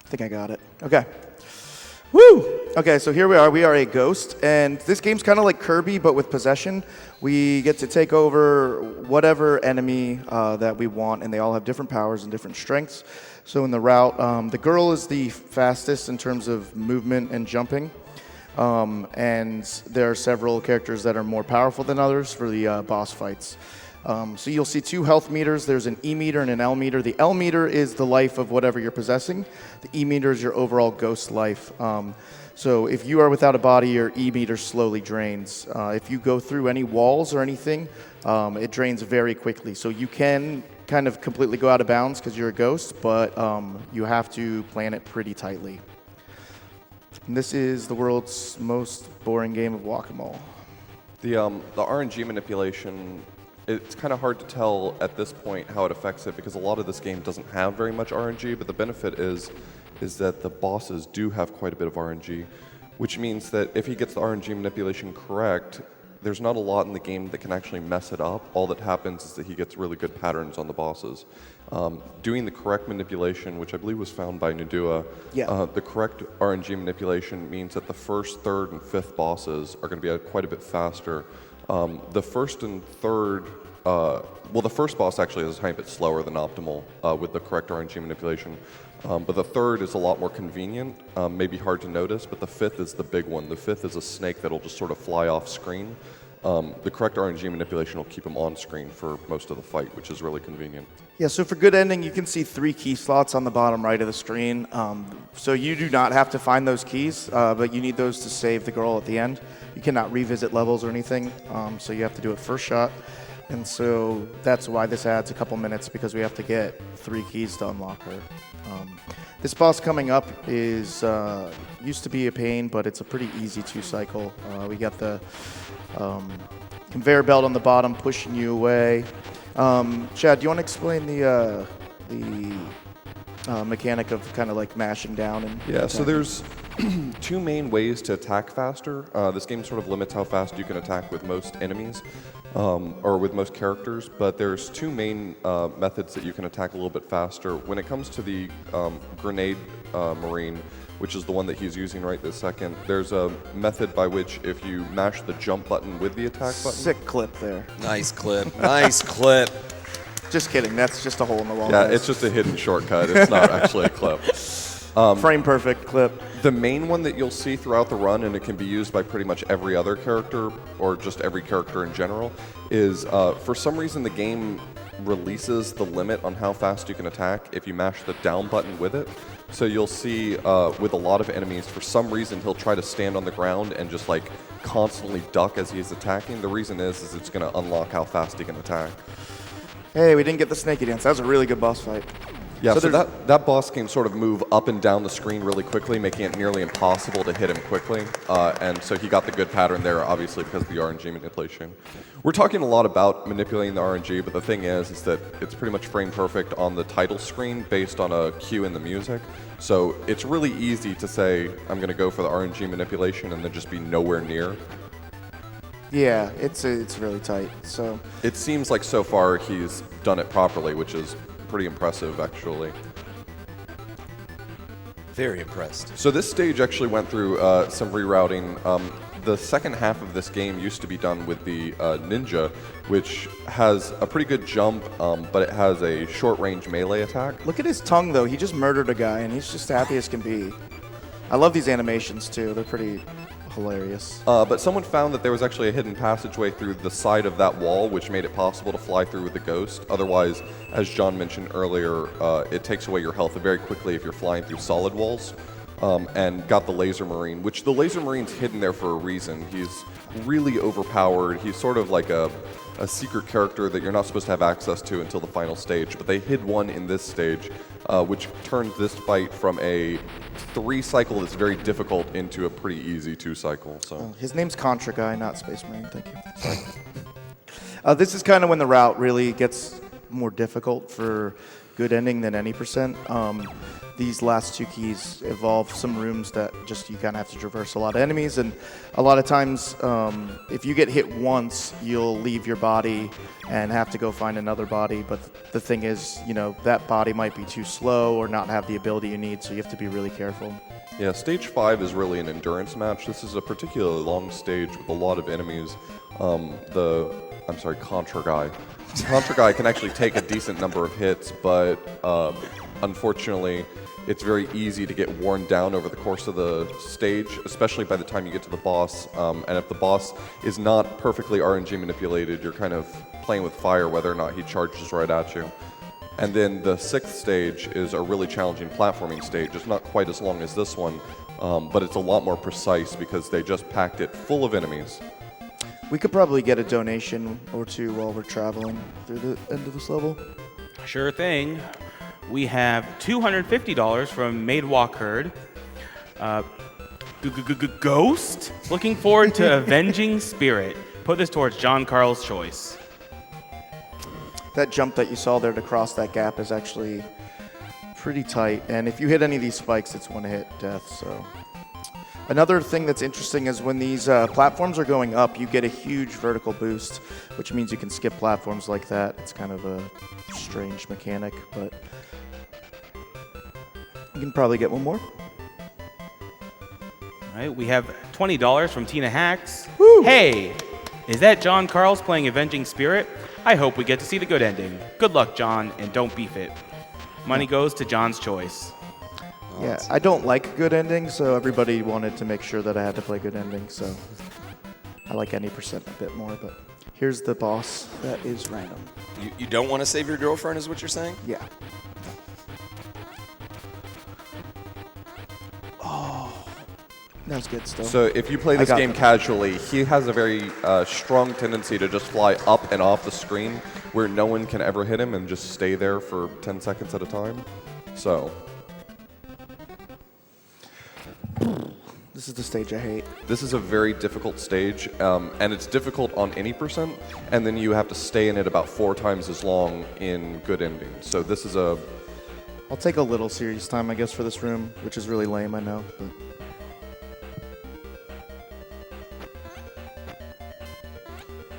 I think I got it. Okay. Woo! Okay, so here we are. We are a ghost, and this game's kind of like Kirby, but with possession. We get to take over whatever enemy that we want, and they all have different powers and different strengths. So in the route, the girl is the fastest in terms of movement and jumping, and there are several characters that are more powerful than others for the boss fights. So you'll see two health meters. There's an E meter and an L meter. The L meter is the life of whatever you're possessing. The E meter is your overall ghost life. So if you are without a body, your E meter slowly drains. If you go through any walls or anything, it drains very quickly. So you can kind of completely go out of bounds because you're a ghost, but you have to plan it pretty tightly. And this is the world's most boring game of whack-a-mole. The RNG manipulation, it's kind of hard to tell at this point how it affects it because a lot of this game doesn't have very much RNG, but the benefit is that the bosses do have quite a bit of RNG, which means that if he gets the RNG manipulation correct, there's not a lot in the game that can actually mess it up. All that happens is that he gets really good patterns on the bosses. Doing the correct manipulation, which I believe was found by Nudua, the correct RNG manipulation means that the first, third, and fifth bosses are going to be quite a bit faster. The first and third, the first boss actually is a tiny bit slower than optimal with the correct RNG manipulation. But the third is a lot more convenient, maybe hard to notice, but the fifth is the big one. The fifth is a snake that'll just sort of fly off screen. The correct RNG manipulation will keep him on screen for most of the fight, which is really convenient. Yeah, so for good ending, you can see 3 key slots on the bottom right of the screen. So you do not have to find those keys, but you need those to save the girl at the end. You cannot revisit levels or anything, so you have to do it first shot. And so that's why this adds a couple minutes, because we have to get 3 keys to unlock her. This boss coming up is used to be a pain, but it's a pretty easy 2-cycle. We got the conveyor belt on the bottom pushing you away. Chad, do you want to explain the mechanic of kind of like mashing down? And yeah, so there's 2 main ways to attack faster. This game sort of limits how fast you can attack with most enemies, or with most characters, but there's 2 main methods that you can attack a little bit faster. When it comes to the grenade marine, which is the one that he's using right this second, there's a method by which if you mash the jump button with the attack button... Sick clip there. Nice clip. Nice clip. Just kidding. That's just a hole in the wall. Yeah, it's just a hidden shortcut. It's not actually a clip. Frame perfect clip. The main one that you'll see throughout the run, and it can be used by pretty much every other character, or just every character in general, is for some reason the game releases the limit on how fast you can attack if you mash the down button with it. So you'll see with a lot of enemies, for some reason he'll try to stand on the ground and just like constantly duck as he's attacking. The reason is it's going to unlock how fast he can attack. Hey, we didn't get the snaky dance. That was a really good boss fight. Yeah, so that boss can sort of move up and down the screen really quickly, making it nearly impossible to hit him quickly. And so he got the good pattern there, obviously, because of the RNG manipulation. We're talking a lot about manipulating the RNG, but the thing is that it's pretty much frame perfect on the title screen based on a cue in the music. So it's really easy to say, I'm going to go for the RNG manipulation and then just be nowhere near. Yeah, it's really tight. So it seems like so far he's done it properly, which is pretty impressive, actually. Very impressed. So this stage actually went through some rerouting. The second half of this game used to be done with the ninja, which has a pretty good jump, but it has a short-range melee attack. Look at his tongue, though. He just murdered a guy, and he's just happy as can be. I love these animations, too. They're pretty hilarious. But someone found that there was actually a hidden passageway through the side of that wall, which made it possible to fly through with the ghost. Otherwise, as John mentioned earlier, it takes away your health very quickly if you're flying through solid walls. And got the laser marine, which the laser marine's hidden there for a reason. He's really overpowered. He's sort of like a secret character that you're not supposed to have access to until the final stage, but they hid one in this stage, which turns this fight from a 3-cycle that's very difficult into a pretty easy 2-cycle. So his name's Contra Guy, not Space Marine. Thank you. Sorry. This is kind of when the route really gets more difficult for good ending than any percent. these last 2 keys evolve some rooms that just you kind of have to traverse a lot of enemies, and a lot of times if you get hit once, you'll leave your body and have to go find another body. But the thing is, that body might be too slow or not have the ability you need, so you have to be really careful. Yeah, stage 5 is really an endurance match. This is a particularly long stage with a lot of enemies. Contra Guy. Contra Guy can actually take a decent number of hits, but unfortunately, it's very easy to get worn down over the course of the stage, especially by the time you get to the boss. And if the boss is not perfectly RNG manipulated, you're kind of playing with fire whether or not he charges right at you. And then the 6th stage is a really challenging platforming stage. It's not quite as long as this one, but it's a lot more precise because they just packed it full of enemies. We could probably get a donation or two while we're traveling through the end of this level. Sure thing. We have $250 from Maid Walk Herd. Ghost? Looking forward to Avenging Spirit. Put this towards John Carl's choice. That jump that you saw there to cross that gap is actually pretty tight. And if you hit any of these spikes, it's one-hit death, so... Another thing that's interesting is when these platforms are going up, you get a huge vertical boost, which means you can skip platforms like that. It's kind of a strange mechanic, but you can probably get one more. All right, we have $20 from Tina Hacks. Woo! Hey, is that John Carl's playing Avenging Spirit? I hope we get to see the good ending. Good luck, John, and don't beef it. Money goes to John's choice. Yeah, I don't like good endings, so everybody wanted to make sure that I had to play good endings, so I like any percent a bit more, but here's the boss that is random. You don't want to save your girlfriend, is what you're saying? Yeah. Oh, that was good still. So if you play this game casually, he has a very strong tendency to just fly up and off the screen where no one can ever hit him and just stay there for 10 seconds at a time. So... This is the stage I hate. This is a very difficult stage, and it's difficult on any percent, and then you have to stay in it about 4 times as long in good endings. So this is a... I'll take a little serious time, I guess, for this room, which is really lame, I know. But...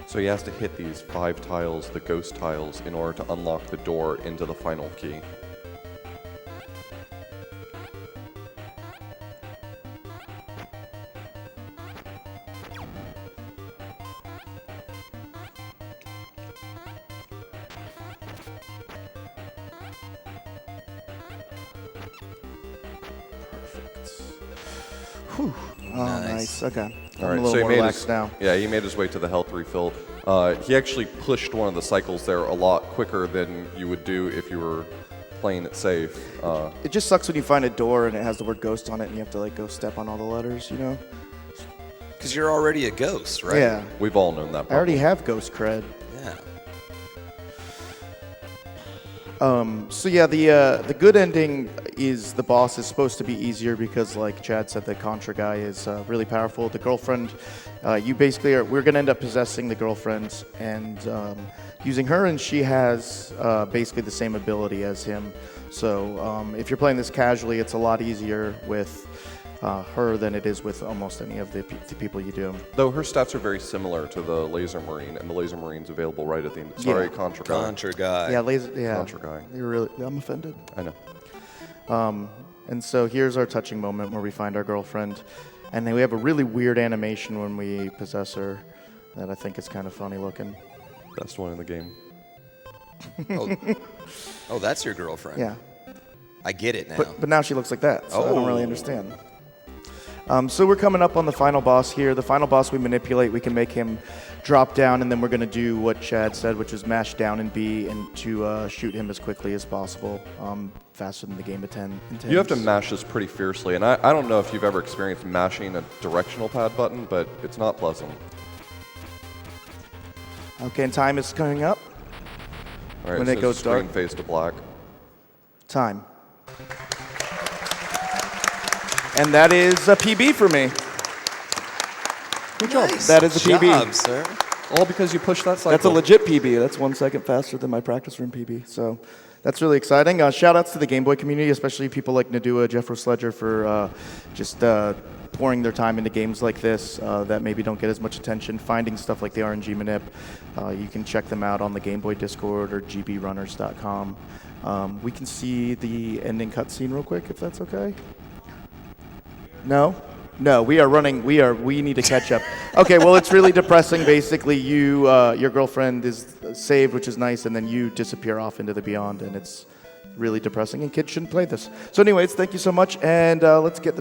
So he has to hit these 5 tiles, the ghost tiles, in order to unlock the door into the final key. Whew. Oh, nice. Okay. All I'm right, a little so more relaxed now. Yeah, he made his way to the health refill. He actually pushed one of the cycles there a lot quicker than you would do if you were playing it safe. It just sucks when you find a door and it has the word ghost on it and you have to go step on all the letters, Because you're already a ghost, right? Yeah. We've all known that. I already have ghost cred. Yeah. So yeah, the good ending is the boss is supposed to be easier because, like Chad said, the Contra Guy is really powerful. The girlfriend, we're gonna end up possessing the girlfriend and using her, and she has basically the same ability as him. So if you're playing this casually, it's a lot easier with her than it is with almost any of the people you do. Though her stats are very similar to the Laser Marine, and the Laser Marine's available right at the end. Sorry, Contra Guy. Contra Guy. Yeah, Contra Guy. I'm offended. I know. And so here's our touching moment where we find our girlfriend, and then we have a really weird animation when we possess her that I think is kind of funny looking. Best one in the game. Oh, that's your girlfriend. Yeah. I get it now. But now she looks like that, so I don't really understand. So we're coming up on the final boss here. The final boss we manipulate, we can make him drop down, and then we're going to do what Chad said, which is mash down and B, and to shoot him as quickly as possible, faster than the game intends. You have to mash this pretty fiercely, and I don't know if you've ever experienced mashing a directional pad button, but it's not pleasant. Okay, and time is coming up. All right, when so it goes screen dark. fades to black. Time. And that is a PB for me. Good job. Nice That is a PB. job, sir. All because you pushed that cycle. That's a legit PB. That's 1 second faster than my practice room PB. So that's really exciting. Shout outs to the Game Boy community, especially people like Nadua, Jeffro Sledger for just pouring their time into games like this that maybe don't get as much attention, finding stuff like the RNG manip. You can check them out on the Game Boy Discord or gbrunners.com. We can see the ending cutscene real quick, if that's okay. No? No, we are running. We need to catch up. Okay, well, it's really depressing. Basically, your girlfriend is saved, which is nice, and then you disappear off into the beyond, and it's really depressing, and kids shouldn't play this. So anyways, thank you so much, and let's get the